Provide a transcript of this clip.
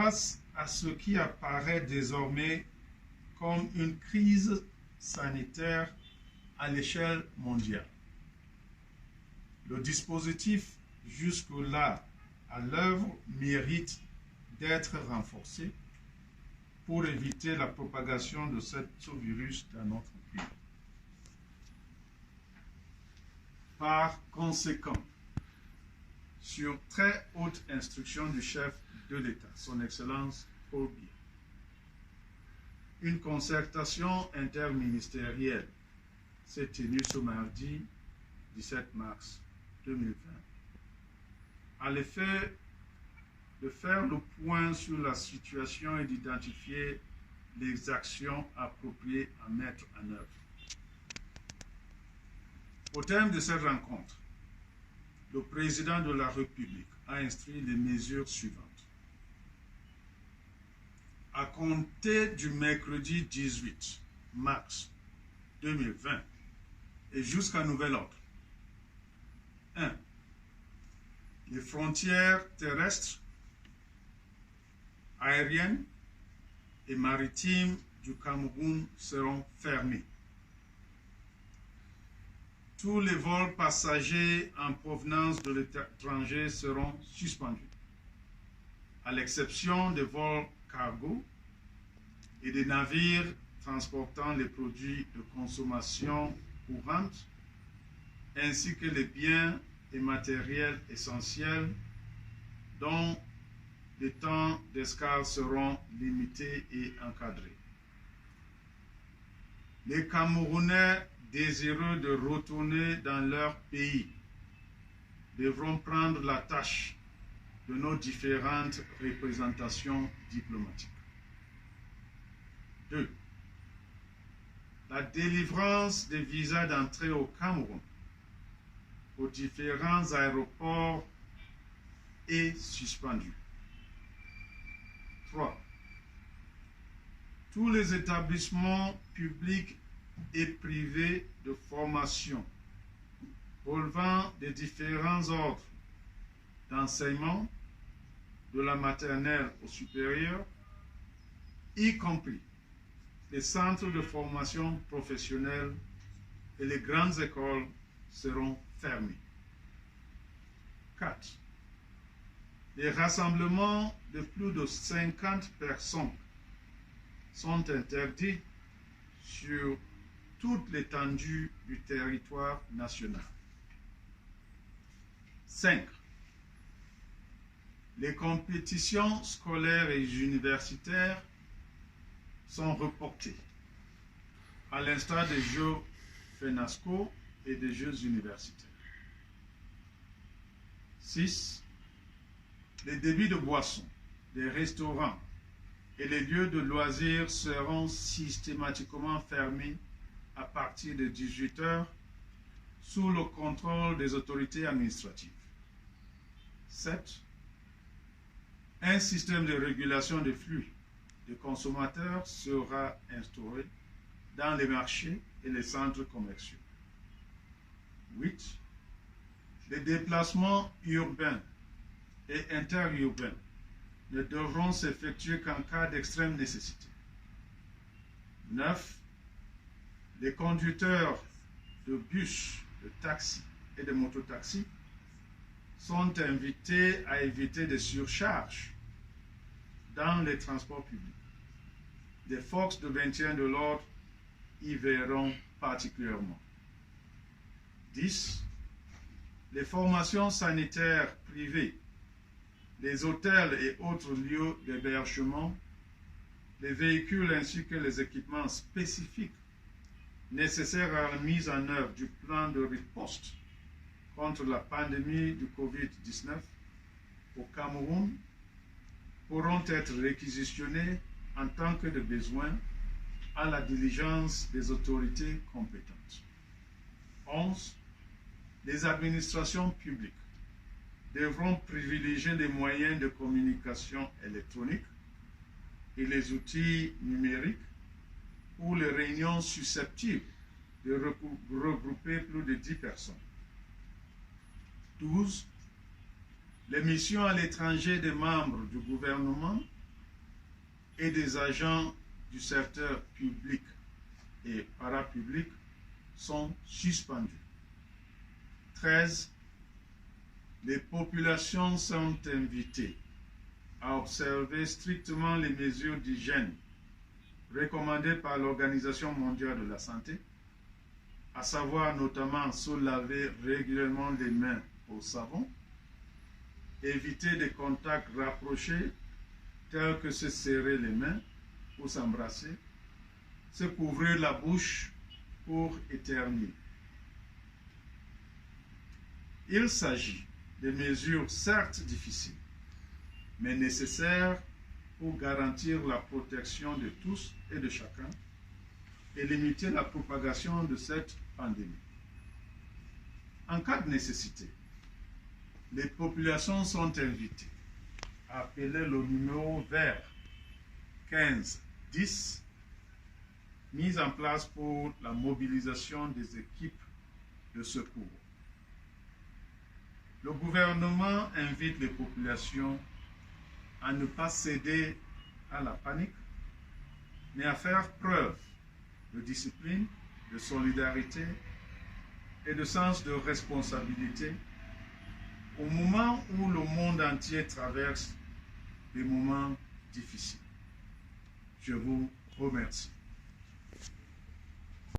face à ce qui apparaît désormais comme une crise sanitaire à l'échelle mondiale. Le dispositif jusque-là à l'œuvre mérite d'être renforcé pour éviter la propagation de ce virus dans notre pays. Par conséquent, sur très haute instruction du chef de l'État, son Excellence Paul Biya, une concertation interministérielle s'est tenue ce mardi 17 mars 2020 à l'effet de faire le point sur la situation et d'identifier les actions appropriées à mettre en œuvre. Au terme de cette rencontre, le président de la République a instruit les mesures suivantes. À compter du mercredi 18 mars 2020 et jusqu'à nouvel ordre, 1. Les frontières terrestres, aériennes et maritimes du Cameroun seront fermées. Tous les vols passagers en provenance de l'étranger seront suspendus, à l'exception des vols cargo et des navires transportant les produits de consommation courante, ainsi que les biens et matériels essentiels dont les temps d'escale seront limités et encadrés. Les Camerounais désireux de retourner dans leur pays devront prendre la tâche de nos différentes représentations diplomatiques. 2. La délivrance des visas d'entrée au Cameroun aux différents aéroports est suspendue. 3. Tous les établissements publics et privés de formation relevant des différents ordres d'enseignement, de la maternelle au supérieur, y compris les centres de formation professionnelle et les grandes écoles, seront fermés. 4. Les rassemblements de plus de 50 personnes sont interdits sur toute l'étendue du territoire national. 5. Les compétitions scolaires et universitaires sont reportées, à l'instar des Jeux FENASCO et des Jeux universitaires. 6. Les débits de boissons, les restaurants et les lieux de loisirs seront systématiquement fermés à partir de 18 h sous le contrôle des autorités administratives. 7. Un système de régulation des flux de consommateurs sera instauré dans les marchés et les centres commerciaux. 8. Les déplacements urbains et interurbains ne devront s'effectuer qu'en cas d'extrême nécessité. 9. Les conducteurs de bus, de taxis et de mototaxis sont invités à éviter des surcharges dans les transports publics. Les forces de maintien de l'ordre y verront particulièrement. 10. Les formations sanitaires privées, les hôtels et autres lieux d'hébergement, les véhicules ainsi que les équipements spécifiques nécessaires à la mise en œuvre du plan de riposte contre la pandémie du Covid-19 au Cameroun pourront être réquisitionnés en tant que de besoin à la diligence des autorités compétentes. 11. Les administrations publiques devront privilégier les moyens de communication électronique et les outils numériques pour les réunions susceptibles de regrouper plus de 10 personnes. 12. Les missions à l'étranger des membres du gouvernement et des agents du secteur public et parapublic sont suspendus. 13. Les populations sont invitées à observer strictement les mesures d'hygiène recommandées par l'Organisation mondiale de la santé, à savoir notamment se laver régulièrement les mains au savon, éviter des contacts rapprochés tels que se serrer les mains ou s'embrasser, se couvrir la bouche pour éternuer. Il s'agit de mesures certes difficiles, mais nécessaires pour garantir la protection de tous et de chacun et limiter la propagation de cette pandémie. En cas de nécessité, les populations sont invitées à appeler le numéro vert 1510 mis en place pour la mobilisation des équipes de secours. Le gouvernement invite les populations à ne pas céder à la panique, mais à faire preuve de discipline, de solidarité et de sens de responsabilité au moment où le monde entier traverse des moments difficiles. Je vous remercie.